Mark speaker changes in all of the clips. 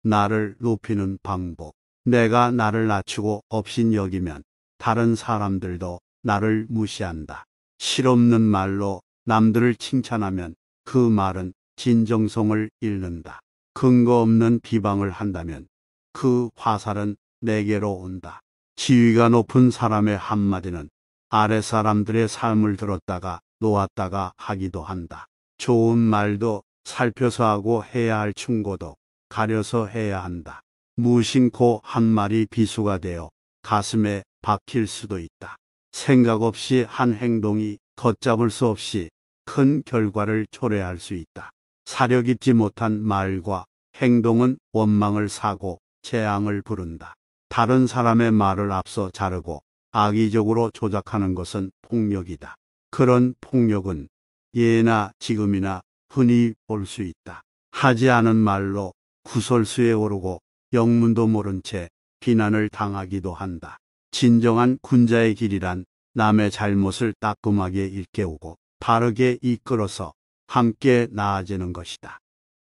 Speaker 1: 나를 높이는 방법. 내가 나를 낮추고 업신여기면 다른 사람들도 나를 무시한다. 실없는 말로 남들을 칭찬하면 그 말은 진정성을 잃는다. 근거 없는 비방을 한다면 그 화살은 내게로 온다. 지위가 높은 사람의 한마디는 아래 사람들의 삶을 들었다가 놓았다가 하기도 한다. 좋은 말도 살펴서 하고 해야 할 충고도 가려서 해야 한다. 무심코 한 말이 비수가 되어 가슴에 박힐 수도 있다. 생각 없이 한 행동이 걷잡을 수 없이 큰 결과를 초래할 수 있다. 사려 깊지 못한 말과 행동은 원망을 사고 재앙을 부른다. 다른 사람의 말을 앞서 자르고 악의적으로 조작하는 것은 폭력이다. 그런 폭력은 예나 지금이나 흔히 볼 수 있다. 하지 않은 말로 구설수에 오르고 영문도 모른 채 비난을 당하기도 한다. 진정한 군자의 길이란 남의 잘못을 따끔하게 일깨우고 바르게 이끌어서 함께 나아지는 것이다.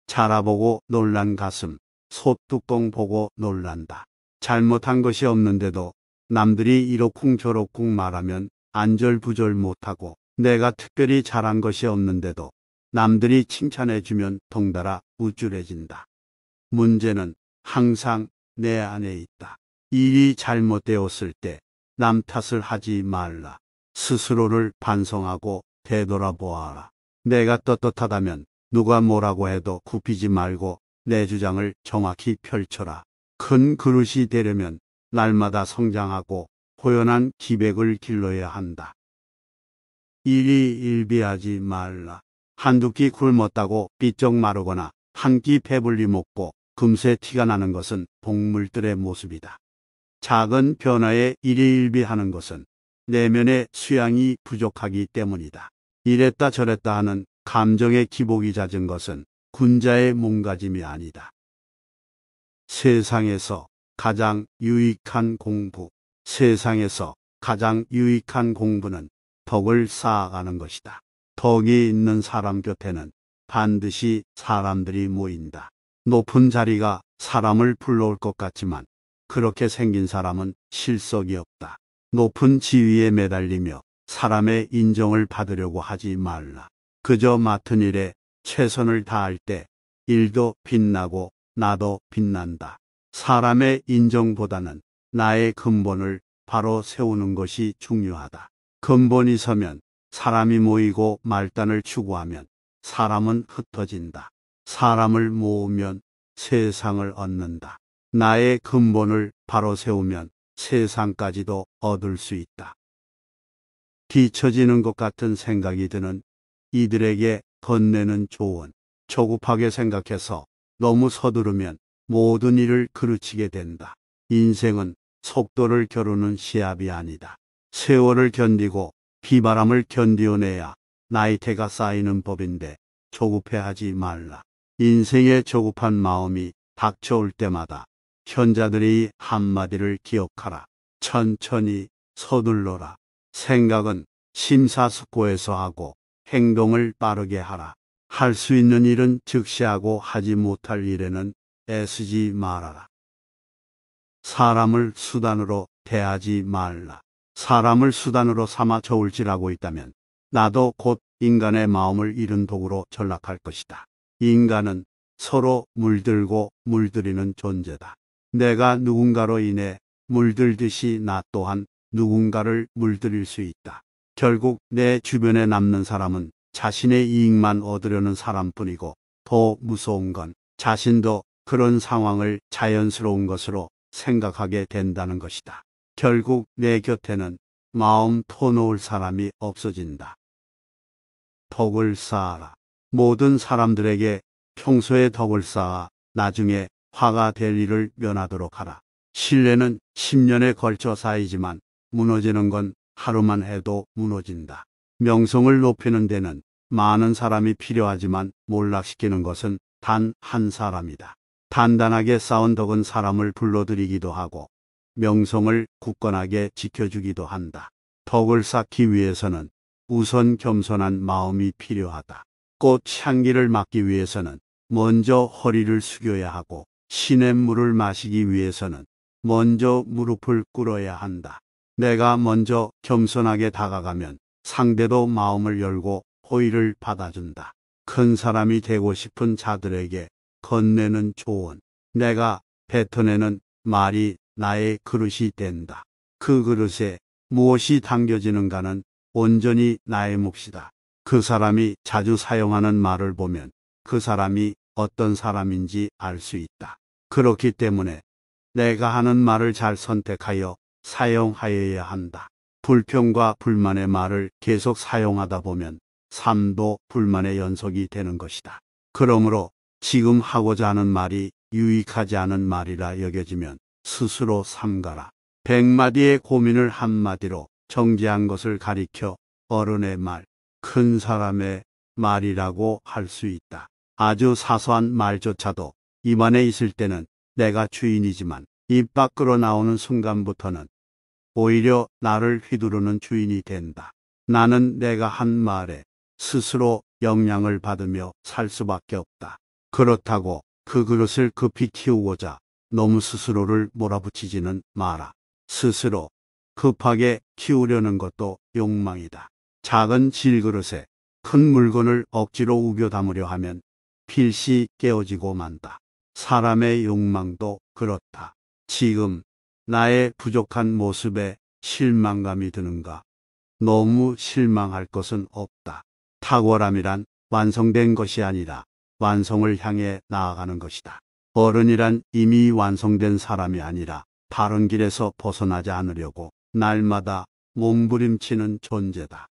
Speaker 1: 자라보고 놀란 가슴, 솥뚜껑 보고 놀란다. 잘못한 것이 없는데도 남들이 이러쿵저러쿵 말하면 안절부절 못하고, 내가 특별히 잘한 것이 없는데도 남들이 칭찬해주면 덩달아 우쭐해진다. 문제는 항상 내 안에 있다. 일이 잘못되었을 때 남 탓을 하지 말라. 스스로를 반성하고 되돌아보아라. 내가 떳떳하다면 누가 뭐라고 해도 굽히지 말고 내 주장을 정확히 펼쳐라. 큰 그릇이 되려면 날마다 성장하고 호연한 기백을 길러야 한다. 일이 일비하지 말라. 한두 끼 굶었다고 삐쩍 마르거나 한 끼 배불리 먹고 금세 티가 나는 것은 동물들의 모습이다. 작은 변화에 일희일비하는 것은 내면의 수양이 부족하기 때문이다. 이랬다 저랬다 하는 감정의 기복이 잦은 것은 군자의 몸가짐이 아니다. 세상에서 가장 유익한 공부. 세상에서 가장 유익한 공부는 덕을 쌓아가는 것이다. 덕이 있는 사람 곁에는 반드시 사람들이 모인다. 높은 자리가 사람을 불러올 것 같지만 그렇게 생긴 사람은 실속이 없다. 높은 지위에 매달리며 사람의 인정을 받으려고 하지 말라. 그저 맡은 일에 최선을 다할 때 일도 빛나고 나도 빛난다. 사람의 인정보다는 나의 근본을 바로 세우는 것이 중요하다. 근본이 서면 사람이 모이고 말단을 추구하면 사람은 흩어진다. 사람을 모으면 세상을 얻는다. 나의 근본을 바로 세우면 세상까지도 얻을 수 있다. 뒤처지는 것 같은 생각이 드는 이들에게 건네는 조언. 조급하게 생각해서 너무 서두르면 모든 일을 그르치게 된다. 인생은 속도를 겨루는 시합이 아니다. 세월을 견디고 비바람을 견디어내야 나이테가 쌓이는 법인데 조급해하지 말라. 인생의 조급한 마음이 닥쳐올 때마다 현자들의 한마디를 기억하라. 천천히 서둘러라. 생각은 심사숙고해서 하고 행동을 빠르게 하라. 할 수 있는 일은 즉시 하고 하지 못할 일에는 애쓰지 말아라. 사람을 수단으로 대하지 말라. 사람을 수단으로 삼아 저울질하고 있다면 나도 곧 인간의 마음을 잃은 독으로 전락할 것이다. 인간은 서로 물들고 물들이는 존재다. 내가 누군가로 인해 물들듯이 나 또한 누군가를 물들일 수 있다. 결국 내 주변에 남는 사람은 자신의 이익만 얻으려는 사람뿐이고, 더 무서운 건 자신도 그런 상황을 자연스러운 것으로 생각하게 된다는 것이다. 결국 내 곁에는 마음 터놓을 사람이 없어진다. 덕을 쌓아라. 모든 사람들에게 평소에 덕을 쌓아 나중에 화가 될 일을 면하도록 하라. 신뢰는 10년에 걸쳐 쌓이지만 무너지는 건 하루만 해도 무너진다. 명성을 높이는 데는 많은 사람이 필요하지만 몰락시키는 것은 단 한 사람이다. 단단하게 쌓은 덕은 사람을 불러들이기도 하고 명성을 굳건하게 지켜주기도 한다. 덕을 쌓기 위해서는 우선 겸손한 마음이 필요하다. 꽃 향기를 맡기 위해서는 먼저 허리를 숙여야 하고 시냇물을 마시기 위해서는 먼저 무릎을 꿇어야 한다. 내가 먼저 겸손하게 다가가면 상대도 마음을 열고 호의를 받아준다. 큰 사람이 되고 싶은 자들에게 건네는 조언, 내가 뱉어내는 말이 나의 그릇이 된다. 그 그릇에 무엇이 담겨지는가는 온전히 나의 몫이다. 그 사람이 자주 사용하는 말을 보면 그 사람이 어떤 사람인지 알 수 있다. 그렇기 때문에 내가 하는 말을 잘 선택하여 사용하여야 한다. 불평과 불만의 말을 계속 사용하다 보면 삶도 불만의 연속이 되는 것이다. 그러므로 지금 하고자 하는 말이 유익하지 않은 말이라 여겨지면 스스로 삼가라. 100마디의 고민을 한마디로 정제한 것을 가리켜 어른의 말, 큰 사람의 말이라고 할 수 있다. 아주 사소한 말조차도 입안에 있을 때는 내가 주인이지만 입 밖으로 나오는 순간부터는 오히려 나를 휘두르는 주인이 된다. 나는 내가 한 말에 스스로 영향을 받으며 살 수밖에 없다. 그렇다고 그 그릇을 급히 키우고자 너무 스스로를 몰아붙이지는 마라. 스스로 급하게 키우려는 것도 욕망이다. 작은 질그릇에 큰 물건을 억지로 우겨 담으려 하면 필시 깨어지고 만다. 사람의 욕망도 그렇다. 지금 나의 부족한 모습에 실망감이 드는가? 너무 실망할 것은 없다. 탁월함이란 완성된 것이 아니라 완성을 향해 나아가는 것이다. 어른이란 이미 완성된 사람이 아니라 바른 길에서 벗어나지 않으려고 날마다 몸부림치는 존재다.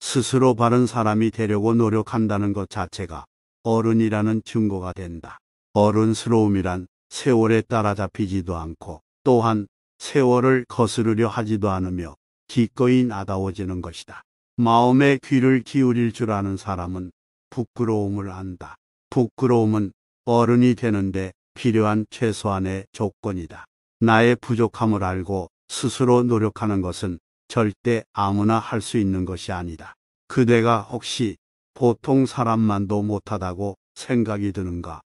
Speaker 1: 스스로 바른 사람이 되려고 노력한다는 것 자체가 어른이라는 증거가 된다. 어른스러움이란 세월에 따라잡히지도 않고 또한 세월을 거스르려 하지도 않으며 기꺼이 나다워지는 것이다. 마음의 귀를 기울일 줄 아는 사람은 부끄러움을 안다. 부끄러움은 어른이 되는데 필요한 최소한의 조건이다. 나의 부족함을 알고 스스로 노력하는 것은 절대 아무나 할 수 있는 것이 아니다. 그대가 혹시 보통 사람만도 못하다고 생각이 드는가?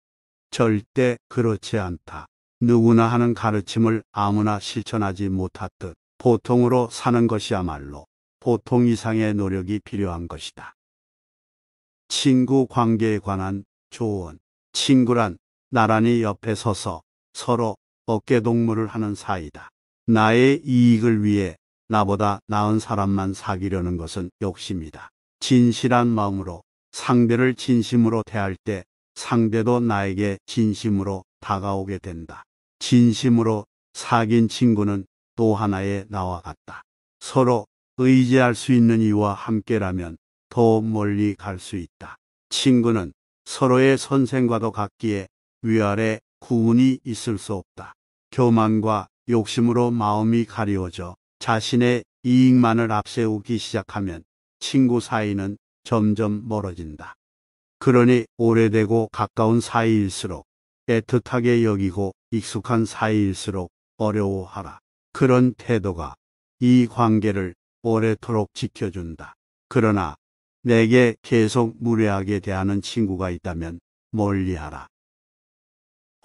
Speaker 1: 절대 그렇지 않다. 누구나 하는 가르침을 아무나 실천하지 못하듯 보통으로 사는 것이야말로 보통 이상의 노력이 필요한 것이다. 친구 관계에 관한 조언. 친구란 나란히 옆에 서서 서로 어깨동무를 하는 사이다. 나의 이익을 위해 나보다 나은 사람만 사귀려는 것은 욕심이다. 진실한 마음으로 상대를 진심으로 대할 때 상대도 나에게 진심으로 다가오게 된다. 진심으로 사귄 친구는 또 하나의 나와 같다. 서로 의지할 수 있는 이와 함께라면 더 멀리 갈 수 있다. 친구는 서로의 선생과도 같기에 위아래 구분이 있을 수 없다. 교만과 욕심으로 마음이 가리워져 자신의 이익만을 앞세우기 시작하면 친구 사이는 점점 멀어진다. 그러니 오래되고 가까운 사이일수록 애틋하게 여기고 익숙한 사이일수록 어려워하라. 그런 태도가 이 관계를 오래도록 지켜준다. 그러나 내게 계속 무례하게 대하는 친구가 있다면 멀리하라.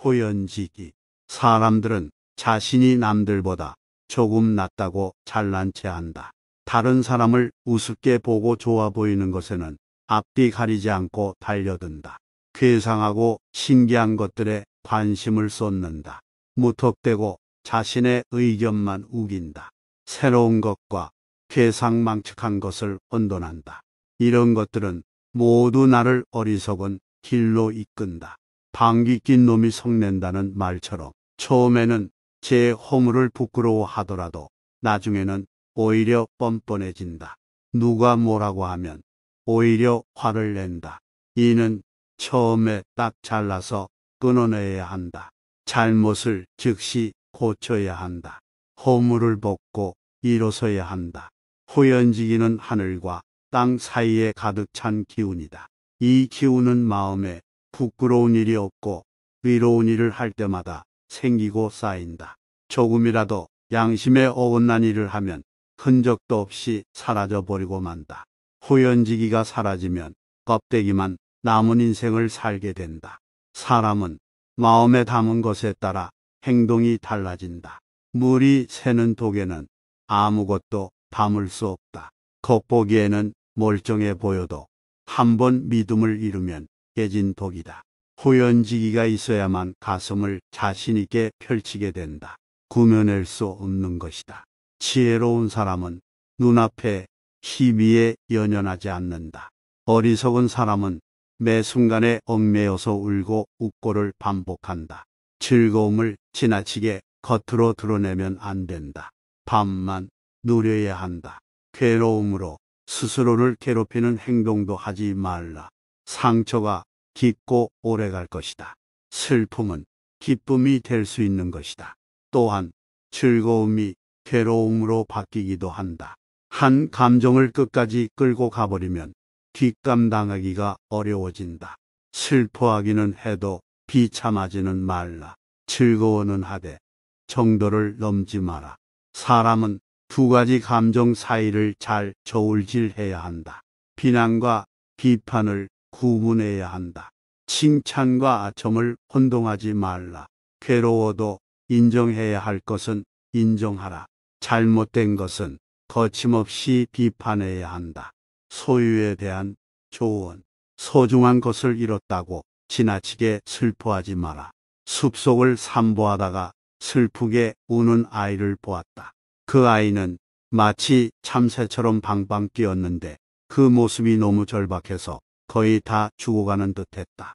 Speaker 1: 호연지기. 사람들은 자신이 남들보다 조금 낫다고 잘난 체 한다. 다른 사람을 우습게 보고 좋아 보이는 것에는 앞뒤 가리지 않고 달려든다. 괴상하고 신기한 것들에 관심을 쏟는다. 무턱대고 자신의 의견만 우긴다. 새로운 것과 괴상망측한 것을 혼돈한다. 이런 것들은 모두 나를 어리석은 길로 이끈다. 방귀 낀 놈이 성낸다는 말처럼 처음에는 제 허물을 부끄러워하더라도 나중에는 오히려 뻔뻔해진다. 누가 뭐라고 하면 오히려 화를 낸다. 이는 처음에 딱 잘라서 끊어내야 한다. 잘못을 즉시 고쳐야 한다. 허물을 벗고 일어서야 한다. 호연지기는 하늘과 땅 사이에 가득 찬 기운이다. 이 기운은 마음에 부끄러운 일이 없고 의로운 일을 할 때마다 생기고 쌓인다. 조금이라도 양심에 어긋난 일을 하면 흔적도 없이 사라져버리고 만다. 호연지기가 사라지면 껍데기만 남은 인생을 살게 된다. 사람은 마음에 담은 것에 따라 행동이 달라진다. 물이 새는 독에는 아무것도 담을 수 없다. 겉보기에는 멀쩡해 보여도 한번 믿음을 잃으면 깨진 독이다. 호연지기가 있어야만 가슴을 자신 있게 펼치게 된다. 구며낼 수 없는 것이다. 지혜로운 사람은 눈앞에 희비에 연연하지 않는다. 어리석은 사람은 매 순간에 얽매여서 울고 웃고를 반복한다. 즐거움을 지나치게 겉으로 드러내면 안 된다. 밤만 누려야 한다. 괴로움으로 스스로를 괴롭히는 행동도 하지 말라. 상처가 깊고 오래 갈 것이다. 슬픔은 기쁨이 될 수 있는 것이다. 또한 즐거움이 괴로움으로 바뀌기도 한다. 한 감정을 끝까지 끌고 가버리면 뒷감당하기가 어려워진다. 슬퍼하기는 해도 비참하지는 말라. 즐거워는 하되 정도를 넘지 마라. 사람은 두 가지 감정 사이를 잘 저울질해야 한다. 비난과 비판을 구분해야 한다. 칭찬과 아첨을 혼동하지 말라. 괴로워도 인정해야 할 것은 인정하라. 잘못된 것은 거침없이 비판해야 한다. 소유에 대한 조언. 소중한 것을 잃었다고 지나치게 슬퍼하지 마라. 숲속을 산보하다가 슬프게 우는 아이를 보았다. 그 아이는 마치 참새처럼 방방 뛰었는데 그 모습이 너무 절박해서 거의 다 죽어가는 듯했다.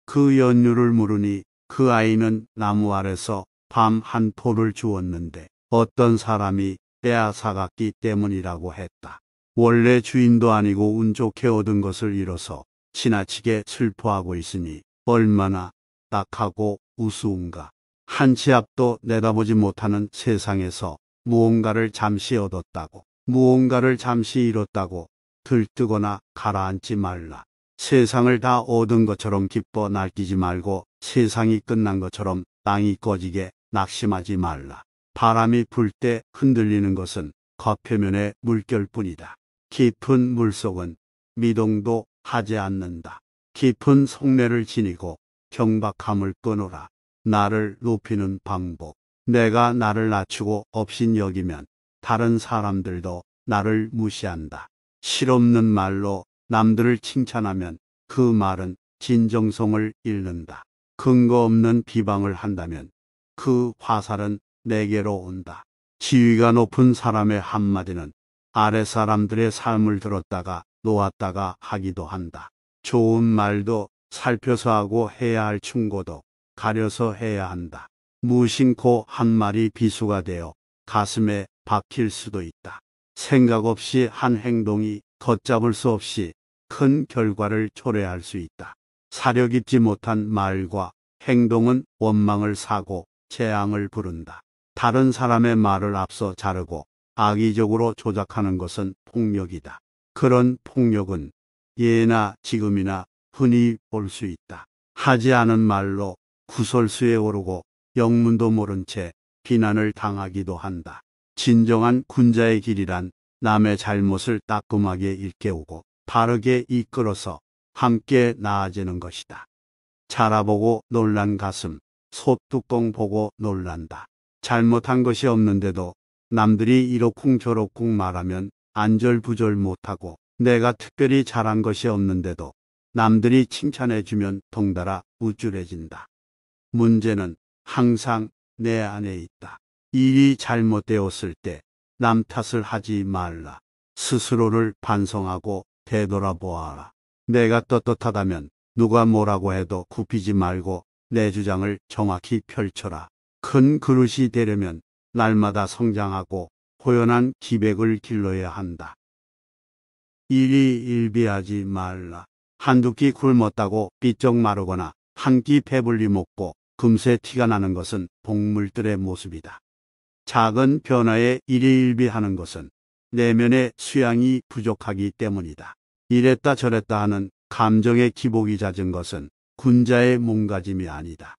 Speaker 1: 그 연유를 물으니 그 아이는 나무 아래서 밤 한 포를 주었는데 어떤 사람이 빼앗아갔기 때문이라고 했다. 원래 주인도 아니고 운 좋게 얻은 것을 잃어서 지나치게 슬퍼하고 있으니 얼마나 딱하고 우스운가. 한 치 앞도 내다보지 못하는 세상에서 무언가를 잠시 얻었다고, 무언가를 잠시 잃었다고 들뜨거나 가라앉지 말라. 세상을 다 얻은 것처럼 기뻐 날뛰지 말고 세상이 끝난 것처럼 땅이 꺼지게 낙심하지 말라. 바람이 불 때 흔들리는 것은 겉표면의 물결뿐이다. 깊은 물속은 미동도 하지 않는다. 깊은 속내를 지니고 경박함을 끊어라. 나를 높이는 방법. 내가 나를 낮추고 업신여기면 다른 사람들도 나를 무시한다. 실없는 말로 남들을 칭찬하면 그 말은 진정성을 잃는다. 근거 없는 비방을 한다면 그 화살은 내게로 온다. 지위가 높은 사람의 한마디는 아래 사람들의 삶을 들었다가 놓았다가 하기도 한다. 좋은 말도 살펴서 하고 해야 할 충고도 가려서 해야 한다. 무심코 한 말이 비수가 되어 가슴에 박힐 수도 있다. 생각 없이 한 행동이 걷잡을 수 없이 큰 결과를 초래할 수 있다. 사려 깊지 못한 말과 행동은 원망을 사고 재앙을 부른다. 다른 사람의 말을 앞서 자르고 악의적으로 조작하는 것은 폭력이다. 그런 폭력은 예나 지금이나 흔히 볼 수 있다. 하지 않은 말로 구설수에 오르고 영문도 모른 채 비난을 당하기도 한다. 진정한 군자의 길이란 남의 잘못을 따끔하게 일깨우고 바르게 이끌어서 함께 나아지는 것이다. 자라보고 놀란 가슴, 솥뚜껑 보고 놀란다. 잘못한 것이 없는데도 남들이 이러쿵저러쿵 말하면 안절부절 못하고 내가 특별히 잘한 것이 없는데도 남들이 칭찬해주면 덩달아 우쭐해진다. 문제는 항상 내 안에 있다. 일이 잘못되었을 때 남 탓을 하지 말라. 스스로를 반성하고 되돌아보아라. 내가 떳떳하다면 누가 뭐라고 해도 굽히지 말고 내 주장을 정확히 펼쳐라. 큰 그릇이 되려면 날마다 성장하고 호연한 기백을 길러야 한다. 일이 일비하지 말라. 한두 끼 굶었다고 삐쩍 마르거나 한 끼 배불리 먹고 금세 티가 나는 것은 동물들의 모습이다. 작은 변화에 일희일비하는 것은 내면의 수양이 부족하기 때문이다. 이랬다 저랬다 하는 감정의 기복이 잦은 것은 군자의 몸가짐이 아니다.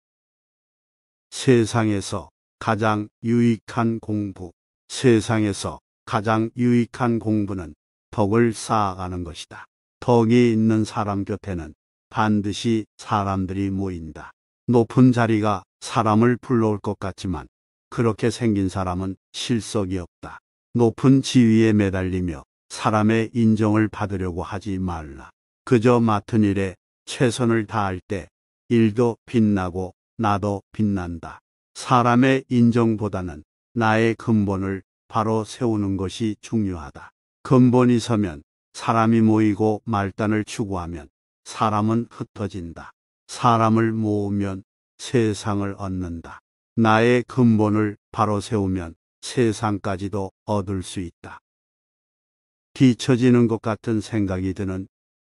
Speaker 1: 세상에서 가장 유익한 공부. 세상에서 가장 유익한 공부는 덕을 쌓아가는 것이다. 덕이 있는 사람 곁에는 반드시 사람들이 모인다. 높은 자리가 사람을 불러올 것 같지만 그렇게 생긴 사람은 실속이 없다. 높은 지위에 매달리며 사람의 인정을 받으려고 하지 말라. 그저 맡은 일에 최선을 다할 때 일도 빛나고 나도 빛난다. 사람의 인정보다는 나의 근본을 바로 세우는 것이 중요하다. 근본이 서면 사람이 모이고 말단을 추구하면 사람은 흩어진다. 사람을 모으면 세상을 얻는다. 나의 근본을 바로 세우면 세상까지도 얻을 수 있다. 뒤처지는 것 같은 생각이 드는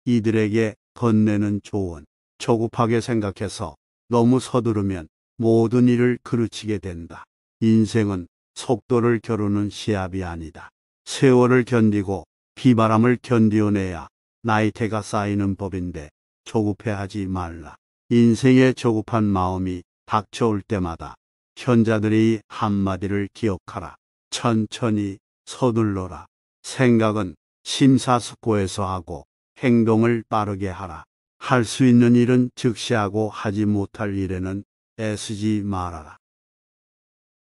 Speaker 1: 이들에게 건네는 조언. 조급하게 생각해서 너무 서두르면 모든 일을 그르치게 된다. 인생은 속도를 겨루는 시합이 아니다. 세월을 견디고 비바람을 견디어내야 나이테가 쌓이는 법인데 조급해하지 말라. 인생의 조급한 마음이 닥쳐올 때마다 현자들의 한마디를 기억하라. 천천히 서둘러라. 생각은 심사숙고해서 하고 행동을 빠르게 하라. 할 수 있는 일은 즉시 하고 하지 못할 일에는 애쓰지 말아라.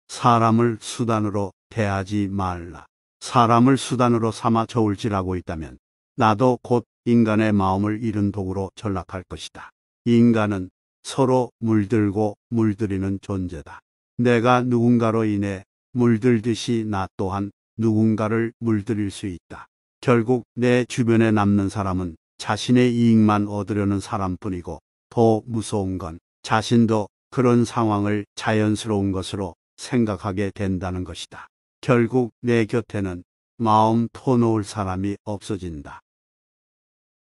Speaker 1: 사람을 수단으로 대하지 말라. 사람을 수단으로 삼아 저울질하고 있다면 나도 곧 인간의 마음을 잃은 독으로 전락할 것이다. 인간은 서로 물들고 물들이는 존재다. 내가 누군가로 인해 물들듯이 나 또한 누군가를 물들일 수 있다. 결국 내 주변에 남는 사람은 자신의 이익만 얻으려는 사람뿐이고 더 무서운 건 자신도 그런 상황을 자연스러운 것으로 생각하게 된다는 것이다. 결국 내 곁에는 마음 터놓을 사람이 없어진다.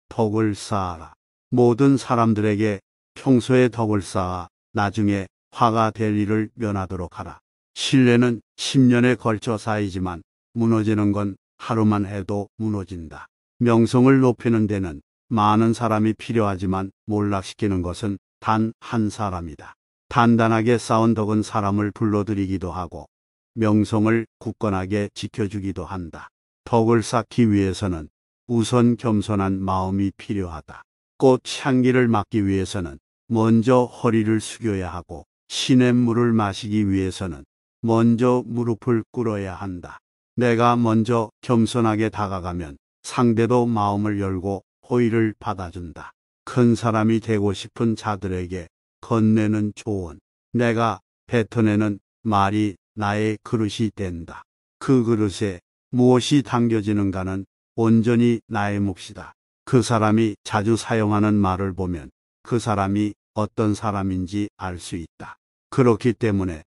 Speaker 1: 덕을 쌓아라. 모든 사람들에게 평소에 덕을 쌓아 나중에 화가 될 일을 면하도록 하라. 신뢰는 10년에 걸쳐 쌓이지만 무너지는 건 하루만 해도 무너진다. 명성을 높이는 데는 많은 사람이 필요하지만 몰락시키는 것은 단 한 사람이다. 단단하게 쌓은 덕은 사람을 불러들이기도 하고 명성을 굳건하게 지켜주기도 한다. 덕을 쌓기 위해서는 우선 겸손한 마음이 필요하다. 꽃 향기를 맡기 위해서는 먼저 허리를 숙여야 하고 시냇물을 마시기 위해서는 먼저 무릎을 꿇어야 한다. 내가 먼저 겸손하게 다가가면 상대도 마음을 열고 호의를 받아준다. 큰 사람이 되고 싶은 자들에게 건네는 조언. 내가 뱉어내는 말이 나의 그릇이 된다. 그 그릇에 무엇이 담겨지는가는 온전히 나의 몫이다. 그 사람이 자주 사용하는 말을 보면 그 사람이 어떤 사람인지 알 수 있다. 그렇기 때문에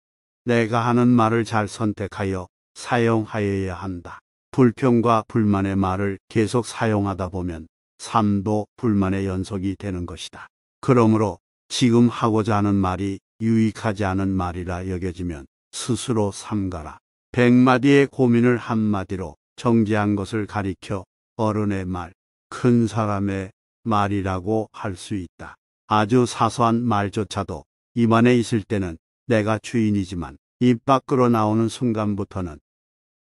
Speaker 1: 내가 하는 말을 잘 선택하여 사용하여야 한다. 불평과 불만의 말을 계속 사용하다 보면 삶도 불만의 연속이 되는 것이다. 그러므로 지금 하고자 하는 말이 유익하지 않은 말이라 여겨지면 스스로 삼가라. 100마디의 고민을 한마디로 정제한 것을 가리켜 어른의 말, 큰 사람의 말이라고 할 수 있다. 아주 사소한 말조차도 입안에 있을 때는 내가 주인이지만 입 밖으로 나오는 순간부터는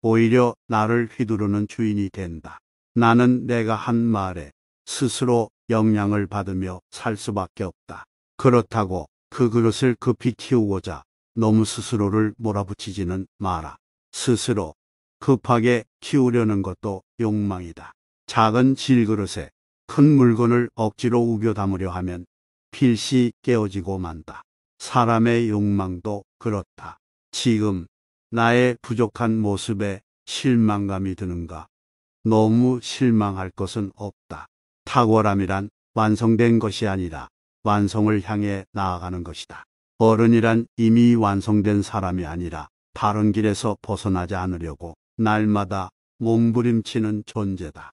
Speaker 1: 오히려 나를 휘두르는 주인이 된다. 나는 내가 한 말에 스스로 영향을 받으며 살 수밖에 없다. 그렇다고 그 그릇을 급히 키우고자 너무 스스로를 몰아붙이지는 마라. 스스로 급하게 키우려는 것도 욕망이다. 작은 질그릇에 큰 물건을 억지로 우겨 담으려 하면 필시 깨어지고 만다. 사람의 욕망도 그렇다. 지금 나의 부족한 모습에 실망감이 드는가? 너무 실망할 것은 없다. 탁월함이란 완성된 것이 아니라 완성을 향해 나아가는 것이다. 어른이란 이미 완성된 사람이 아니라 바른 길에서 벗어나지 않으려고 날마다 몸부림치는 존재다.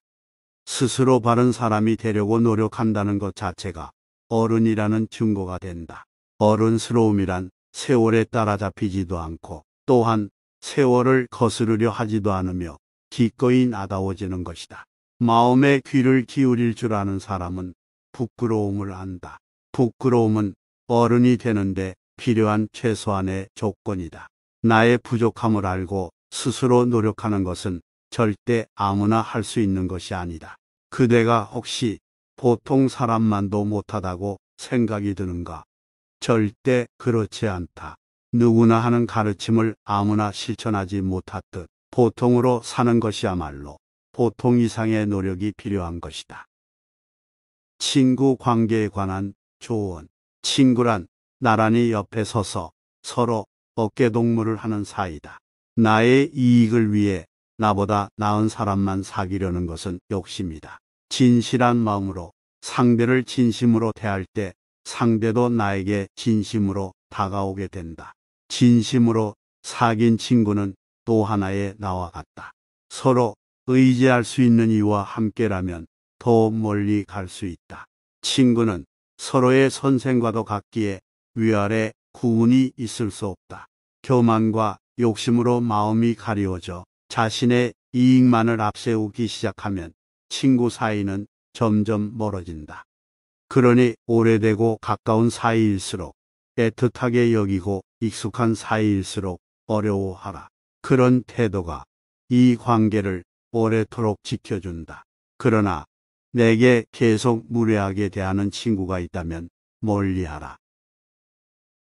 Speaker 1: 스스로 바른 사람이 되려고 노력한다는 것 자체가 어른이라는 증거가 된다. 어른스러움이란 세월에 따라잡히지도 않고 또한 세월을 거스르려 하지도 않으며 기꺼이 나다워지는 것이다. 마음의 귀를 기울일 줄 아는 사람은 부끄러움을 안다. 부끄러움은 어른이 되는데 필요한 최소한의 조건이다. 나의 부족함을 알고 스스로 노력하는 것은 절대 아무나 할 수 있는 것이 아니다. 그대가 혹시 보통 사람만도 못하다고 생각이 드는가? 절대 그렇지 않다. 누구나 하는 가르침을 아무나 실천하지 못하듯 보통으로 사는 것이야말로 보통 이상의 노력이 필요한 것이다. 친구 관계에 관한 조언. 친구란 나란히 옆에 서서 서로 어깨동무를 하는 사이다. 나의 이익을 위해 나보다 나은 사람만 사귀려는 것은 욕심이다. 진실한 마음으로 상대를 진심으로 대할 때 상대도 나에게 진심으로 다가오게 된다. 진심으로 사귄 친구는 또 하나의 나와 같다. 서로 의지할 수 있는 이와 함께라면 더 멀리 갈 수 있다. 친구는 서로의 선생과도 같기에 위아래 구분이 있을 수 없다. 교만과 욕심으로 마음이 가리워져 자신의 이익만을 앞세우기 시작하면 친구 사이는 점점 멀어진다. 그러니 오래되고 가까운 사이일수록 애틋하게 여기고 익숙한 사이일수록 어려워하라. 그런 태도가 이 관계를 오래도록 지켜준다. 그러나 내게 계속 무례하게 대하는 친구가 있다면 멀리하라.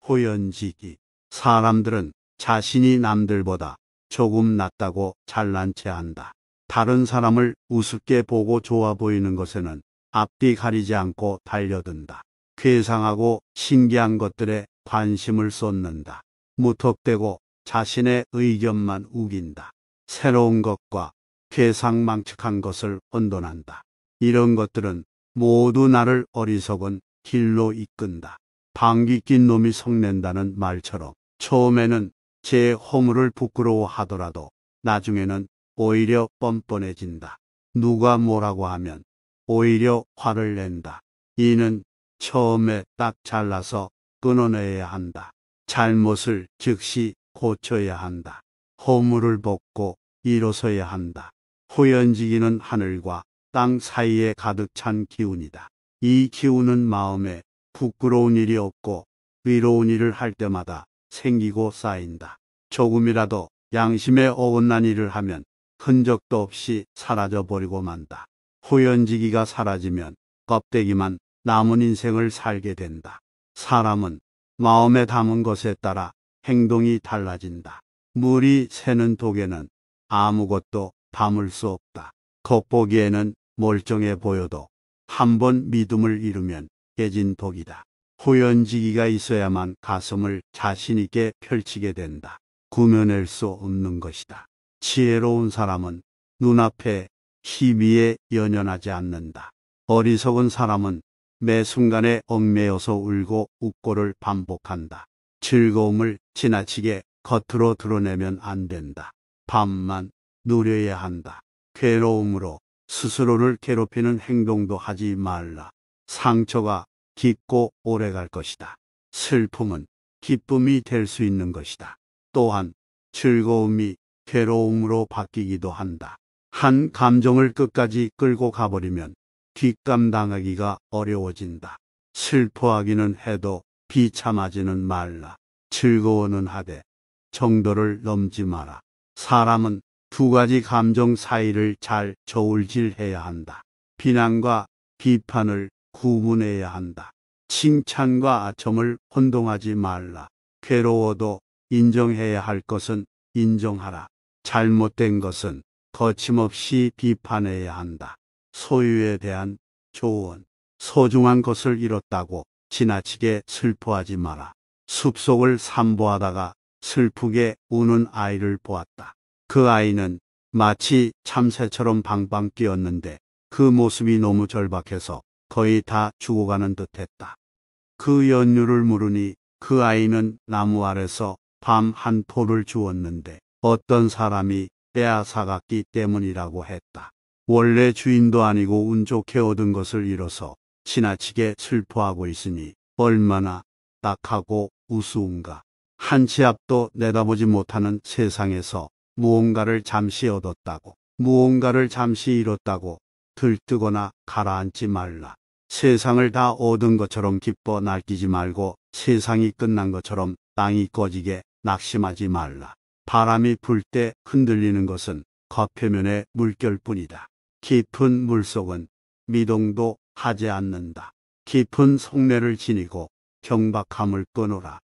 Speaker 1: 호연지기. 사람들은 자신이 남들보다 조금 낫다고 잘난 체 한다. 다른 사람을 우습게 보고 좋아 보이는 것에는 앞뒤 가리지 않고 달려든다. 괴상하고 신기한 것들에 관심을 쏟는다. 무턱대고 자신의 의견만 우긴다. 새로운 것과 괴상망측한 것을 혼돈한다. 이런 것들은 모두 나를 어리석은 길로 이끈다. 방귀 낀 놈이 성낸다는 말처럼 처음에는 제 허물을 부끄러워하더라도 나중에는 오히려 뻔뻔해진다. 누가 뭐라고 하면 오히려 화를 낸다. 이는 처음에 딱 잘라서 끊어내야 한다. 잘못을 즉시 고쳐야 한다. 허물을 벗고 일어서야 한다. 호연지기는 하늘과 땅 사이에 가득 찬 기운이다. 이 기운은 마음에 부끄러운 일이 없고 의로운 일을 할 때마다 생기고 쌓인다. 조금이라도 양심에 어긋난 일을 하면 흔적도 없이 사라져 버리고 만다. 호연지기가 사라지면 껍데기만 남은 인생을 살게 된다. 사람은 마음에 담은 것에 따라 행동이 달라진다. 물이 새는 독에는 아무것도 담을 수 없다. 겉보기에는 멀쩡해 보여도 한번 믿음을 잃으면 깨진 독이다. 호연지기가 있어야만 가슴을 자신 있게 펼치게 된다. 구며낼 수 없는 것이다. 지혜로운 사람은 눈앞에 희비에 연연하지 않는다. 어리석은 사람은 매 순간에 얽매여서 울고 웃고를 반복한다. 즐거움을 지나치게 겉으로 드러내면 안 된다. 밤만 누려야 한다. 괴로움으로 스스로를 괴롭히는 행동도 하지 말라. 상처가 깊고 오래 갈 것이다. 슬픔은 기쁨이 될 수 있는 것이다. 또한 즐거움이 괴로움으로 바뀌기도 한다. 한 감정을 끝까지 끌고 가버리면 뒷감당하기가 어려워진다. 슬퍼하기는 해도 비참하지는 말라. 즐거워는 하되 정도를 넘지 마라. 사람은 두 가지 감정 사이를 잘 저울질해야 한다. 비난과 비판을 구분해야 한다. 칭찬과 아첨을 혼동하지 말라. 괴로워도 인정해야 할 것은 인정하라. 잘못된 것은 거침없이 비판해야 한다. 소유에 대한 조언. 소중한 것을 잃었다고 지나치게 슬퍼하지 마라. 숲속을 산보하다가 슬프게 우는 아이를 보았다. 그 아이는 마치 참새처럼 방방 뛰었는데 그 모습이 너무 절박해서 거의 다 죽어가는 듯했다. 그 연유를 물으니 그 아이는 나무 아래서 밤 한 포를 주었는데 어떤 사람이 빼앗아갔기 때문이라고 했다. 원래 주인도 아니고 운 좋게 얻은 것을 잃어서 지나치게 슬퍼하고 있으니 얼마나 딱하고 우스운가. 한 치 앞도 내다보지 못하는 세상에서 무언가를 잠시 얻었다고, 무언가를 잠시 잃었다고 들뜨거나 가라앉지 말라. 세상을 다 얻은 것처럼 기뻐 날뛰지 말고 세상이 끝난 것처럼 땅이 꺼지게 낙심하지 말라. 바람이 불 때 흔들리는 것은 겉표면의 물결뿐이다. 깊은 물속은 미동도 하지 않는다. 깊은 속내를 지니고 경박함을 끊어라.